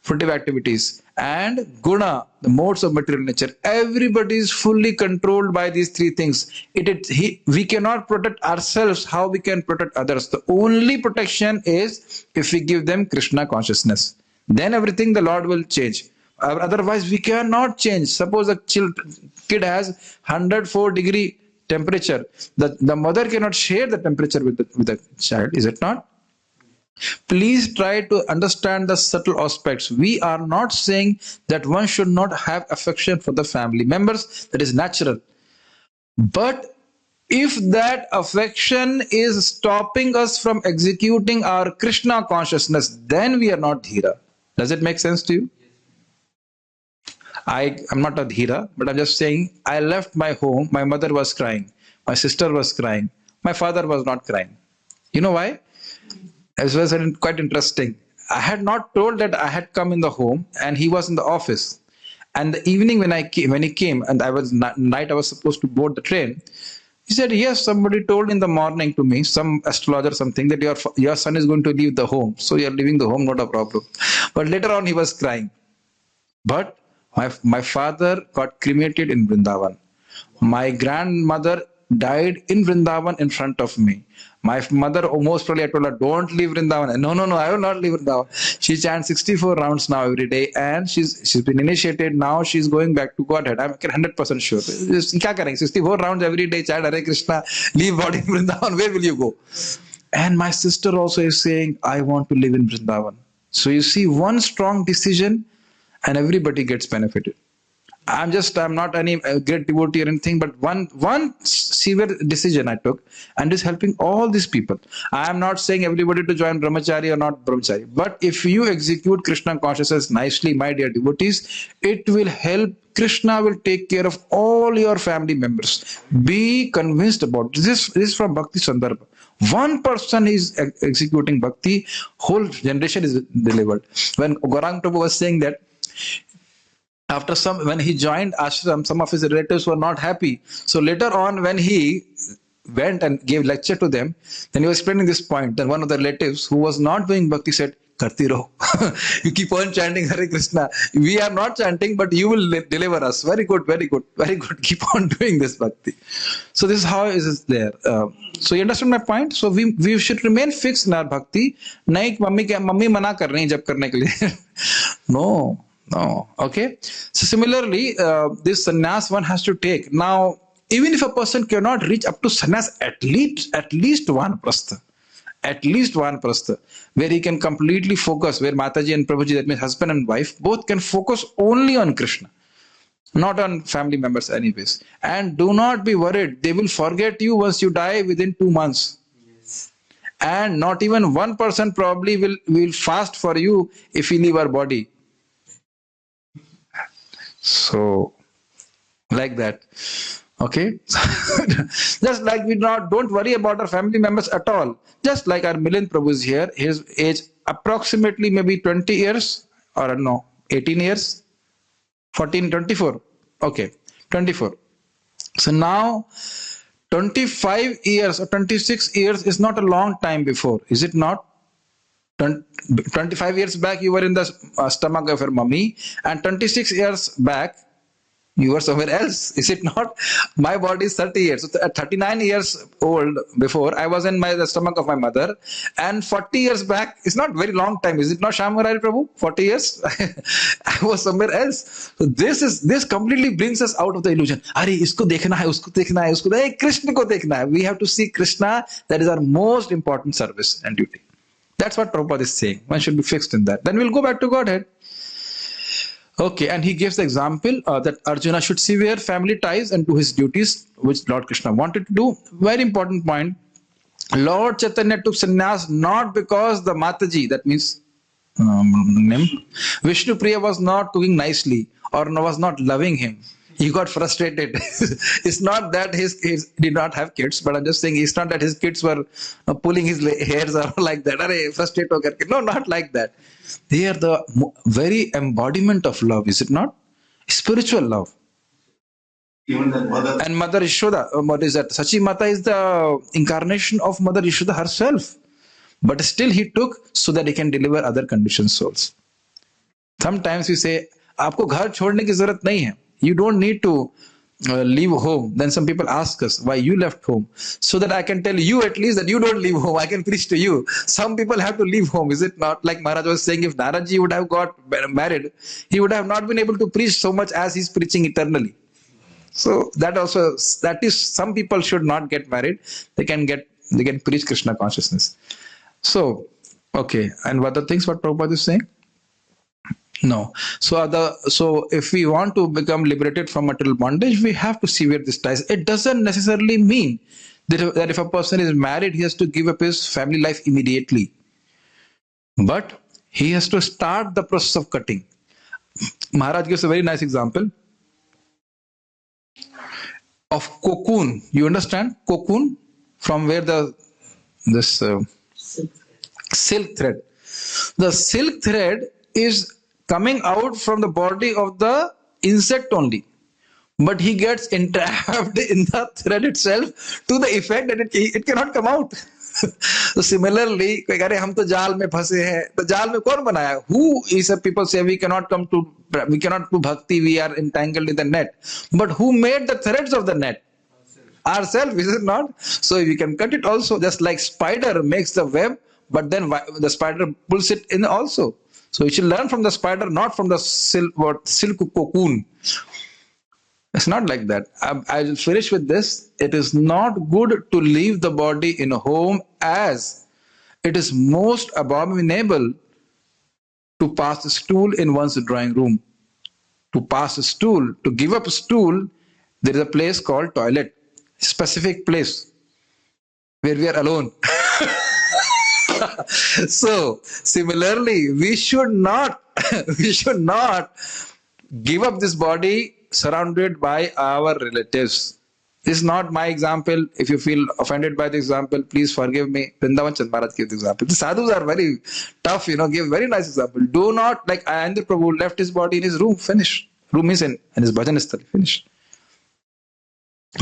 Fruitive activities. And guna, the modes of material nature. Everybody is fully controlled by these three things. We cannot protect ourselves. How we can protect others? The only protection is if we give them Krishna consciousness. Then everything the Lord will change. Otherwise, we cannot change. Suppose a kid has 104-degree temperature. The mother cannot share the temperature with the child, is it not? Please try to understand the subtle aspects. We are not saying that one should not have affection for the family members. That is natural. But if that affection is stopping us from executing our Krishna consciousness, then we are not Dhira. Does it make sense to you? I am not a Dhira, but I'm just saying I left my home. My mother was crying. My sister was crying. My father was not crying. You know why? It was quite interesting. I had not told that I had come in the home, and he was in the office. And the evening when he came, and I was supposed to board the train. He said, "Yes, somebody told in the morning to me, some astrologer something, that your son is going to leave the home. So you are leaving the home, not a problem." But later on, he was crying. But my father got cremated in Vrindavan. My grandmother died in Vrindavan in front of me. My mother, most probably I told her, don't leave Vrindavan. No, I will not leave Vrindavan. She chants 64 rounds now every day, and she's been initiated. Now she's going back to Godhead. I'm 100% sure. Kya karenge? 64 rounds every day, chant Hare Krishna, leave body in Vrindavan. Where will you go? And my sister also is saying, I want to live in Vrindavan. So you see, one strong decision and everybody gets benefited. I'm not any great devotee or anything, but one severe decision I took, and is helping all these people. I am not saying everybody to join brahmachari or not brahmachari, but if you execute Krishna consciousness nicely, my dear devotees, it will help. Krishna will take care of all your family members. Be convinced about this. This is from Bhakti Sandarbha. One person is executing bhakti, whole generation is delivered. When Gaurang Prabhu was saying that, when he joined ashram, some of his relatives were not happy. So later on, when he went and gave lecture to them, then he was explaining this point. Then one of the relatives who was not doing bhakti said, "Karti raho." You keep on chanting Hare Krishna. We are not chanting, but you will deliver us. Very good, very good, very good. Keep on doing this bhakti. So this is how it is there. So you understand my point? So we should remain fixed in our bhakti. Nahi mummy mana kar rahi jab karne ke liye. No. Okay. So similarly, this sannyas one has to take. Now, even if a person cannot reach up to sannyas, at least one prastha. At least one prastha, where he can completely focus, where Mataji and Prabhuji, that means husband and wife, both can focus only on Krishna, not on family members anyways. And do not be worried. They will forget you once you die within 2 months. Yes. And not even 1% probably will fast for you if you leave our body. So, like that. Okay. Just like we don't worry about our family members at all. Just like our Milind Prabhu is here, his age approximately maybe 20 years or no, 18 years, 14, 24. Okay, 24. So now 25 years or 26 years is not a long time before, is it not? 25 years back you were in the stomach of your mummy, and 26 years back you were somewhere else, is it not? My body is 30 years. So at 39 years old before, I was in the stomach of my mother, and 40 years back is not very long time, is it not, Shyam Murari Prabhu? 40 years? I was somewhere else. So this completely brings us out of the illusion. Are, isko dekhna hai, usko dekhna hai, usko dekhna hai, Krishna ko dekhna hai. We have to see Krishna. That is our most important service and duty. That's what Prabhupada is saying. One should be fixed in that. Then we'll go back to Godhead. Okay, and he gives the example that Arjuna should sever family ties and do his duties, which Lord Krishna wanted to do. Very important point. Lord Chaitanya took sannyas not because the Mataji, that means Vishnu Priya, was not cooking nicely or was not loving him. He got frustrated. It's not that his did not have kids, but I'm just saying it's not that his kids were pulling his hairs or like that. Arey, frustrate ho karke. No, not like that. They are the very embodiment of love, is it not? Spiritual love. Even the mother. And Mother Yashoda, what is that? Sachi Mata is the incarnation of Mother Yashoda herself. But still he took so that he can deliver other conditioned souls. Sometimes we say, आपको घर छोड़ने की जरूरत नहीं है. You don't need to leave home. Then some people ask us why you left home. So that I can tell you at least that you don't leave home. I can preach to you. Some people have to leave home. Is it not? Like Maharaj was saying, if Naraji would have got married, he would have not been able to preach so much as he's preaching eternally. So that is some people should not get married. They can preach Krishna consciousness. So, okay. And what the things what Prabhupada is saying? No. So if we want to become liberated from material bondage, we have to see where this ties. It doesn't necessarily mean that if a person is married, he has to give up his family life immediately. But he has to start the process of cutting. Maharaj gives a very nice example of cocoon. You understand? Cocoon, from where this silk thread. The silk thread is coming out from the body of the insect only, but he gets entrapped in the thread itself to the effect that it cannot come out. So similarly, अरे हम तो जाल में फंसे हैं, तो जाल में कौन बनाया? Who is a people say we cannot do bhakti, we are entangled in the net. But who made the threads of the net? Ourselves, is it not? So we can cut it also, just like spider makes the web, but then the spider pulls it in also. So you should learn from the spider, not from the silk cocoon. It's not like that. I will finish with this. It is not good to leave the body in a home, as it is most abominable to pass a stool in one's drawing room. To pass a stool, to give up a stool, there is a place called toilet. Specific place where we are alone. So similarly, we should not give up this body surrounded by our relatives. This is not my example. If you feel offended by the example, please forgive me. Vrindavan Chand Maharaj gave the example. The sadhus are very tough, give very nice example. Do not, like Ayendra Prabhu left his body in his room, finish. Room is in, and his bhajan is finished.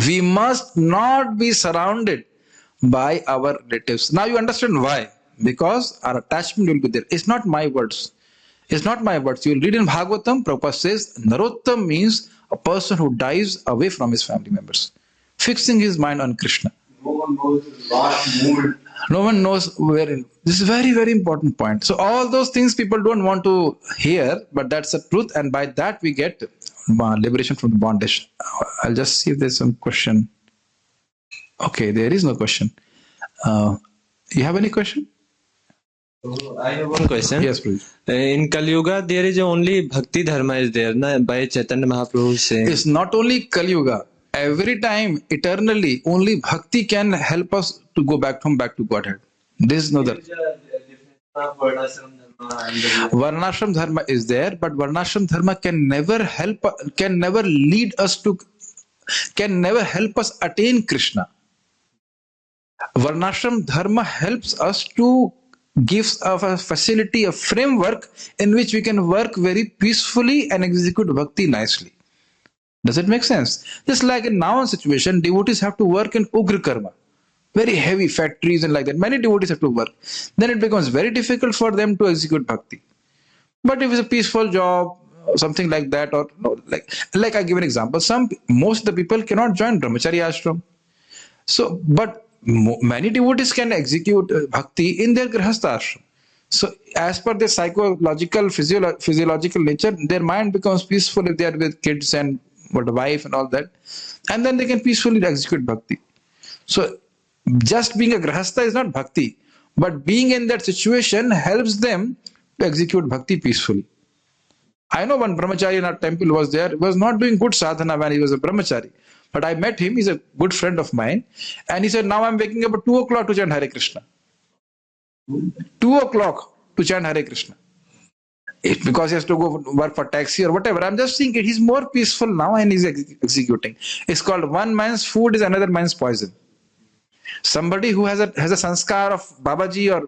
We must not be surrounded by our relatives. Now you understand why. Because our attachment will be there. It's not my words. It's not my words. You will read in Bhagavatam, Prabhupada says, Narottam means a person who dies away from his family members, fixing his mind on Krishna. No one knows his last mood. No one knows wherein. This is a very, very important point. So all those things people don't want to hear, but that's the truth. And by that we get liberation from the bondage. I'll just see if there's some question. Okay, there is no question. You have any question? So I have one question. Yes, please. In Kali Yuga, there is only Bhakti Dharma is there, by Chaitanya Mahaprabhu saying. It's not only Kali Yuga. Every time, eternally, only Bhakti can help us to go back to Godhead. This is no other. Varnashram Dharma is there, but Varnashram Dharma can never help us attain Krishna. Varnashram Dharma helps us to give a facility, a framework in which we can work very peacefully and execute bhakti nicely. Does it make sense? Just like in now situation, devotees have to work in Ugra Karma, very heavy factories and like that. Many devotees have to work. Then it becomes very difficult for them to execute bhakti. But if it's a peaceful job, something like that, or no, like I give an example, most of the people cannot join brahmachari ashram. So, but many devotees can execute bhakti in their grihastha ashram. So, as per their psychological, physiological nature, their mind becomes peaceful if they are with kids and with a wife and all that. And then they can peacefully execute bhakti. So, just being a grihastha is not bhakti. But being in that situation helps them to execute bhakti peacefully. I know one brahmachari in our temple was not doing good sadhana when he was a brahmachari. But I met him, he's a good friend of mine. And he said, now I'm waking up at 2 o'clock to chant Hare Krishna. 2 o'clock to chant Hare Krishna. because he has to go work for taxi or whatever. I'm just saying he's more peaceful now and he's executing. It's called one man's food is another man's poison. Somebody who has a sanskar of Babaji or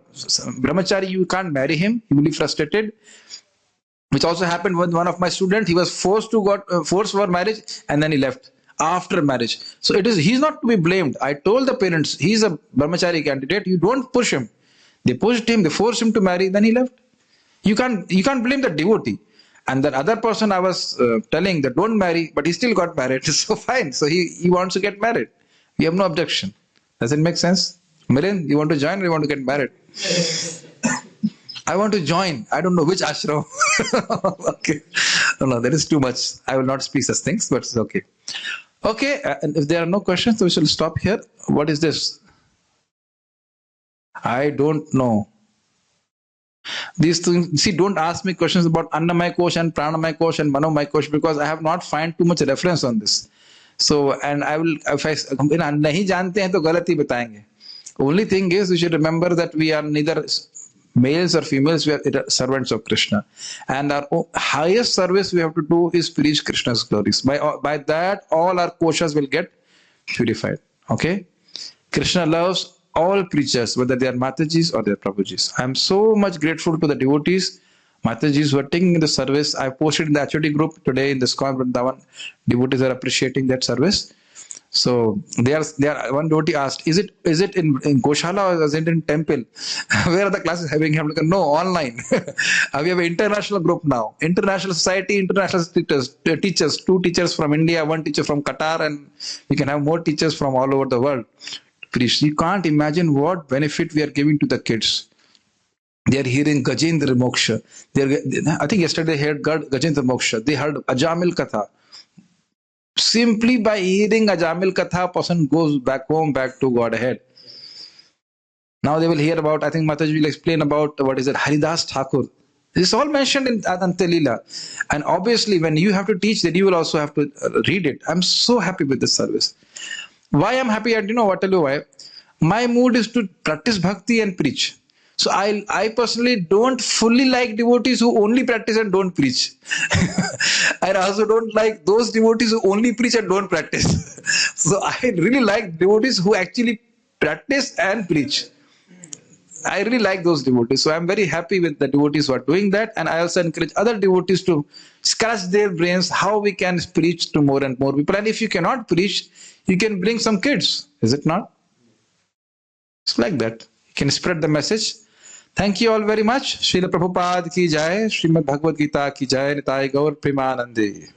Brahmachari, you can't marry him. You will be frustrated. Which also happened with one of my students. He was forced for marriage and then he left after marriage. So he's not to be blamed. I told the parents he's a Brahmachari candidate. You don't push him. They pushed him. They forced him to marry. Then he left. You can't blame the devotee. And that other person I was telling that don't marry, but he still got married. So fine. So he wants to get married. We have no objection. Does it make sense? Mirin, you want to join or you want to get married? I want to join. I don't know which ashram. Okay. No, there is too much. I will not speak such things, but it's okay. Okay. And if there are no questions, we shall stop here. What is this? I don't know. These things, see, don't ask me questions about Annamaya Kosh and Pranamaya Kosh and Manomaya Kosh because I have not find too much reference on this. So, and I will, if I nahi jante hain to galat hi batayenge. Only thing is, we should remember that we are neither males or females, we are servants of Krishna. And our highest service we have to do is preach Krishna's glories. By that, all our koshas will get purified. Okay? Krishna loves all preachers, whether they are Matajis or they are Prabhujis. I am so much grateful to the devotees, Matajis who are taking the service. I posted in the HOD group today in this Vrindavan. Devotees are appreciating that service. So they are. One devotee asked, "Is it in Goshala or is it in temple? Where are the classes having?" No, online. We have an international group now. International society, international teachers. 2 teachers from India, 1 teacher from Qatar, and we can have more teachers from all over the world. You can't imagine what benefit we are giving to the kids. They are hearing Gajendra Moksha. I think yesterday they heard Gajendra Moksha. They heard Ajamil Katha. Simply by hearing Ajamil Katha, person goes back home, back to Godhead. Now they will hear about, I think Mataji will explain about, what is it, Haridas Thakur. This is all mentioned in Adante Leela. And obviously when you have to teach, then you will also have to read it. I'm so happy with this service. Why I'm happy, and I'll tell you why. My mood is to practice bhakti and preach. So I personally don't fully like devotees who only practice and don't preach. I also don't like those devotees who only preach and don't practice. So I really like devotees who actually practice and preach. I really like those devotees. So I'm very happy with the devotees who are doing that. And I also encourage other devotees to scratch their brains how we can preach to more and more people. And if you cannot preach, you can bring some kids. Is it not? It's like that. You can spread the message. Thank you all very much. Srila Prabhupada ki jai. Srimad Bhagavad Gita ki jai. Nitai Gaur Premanande.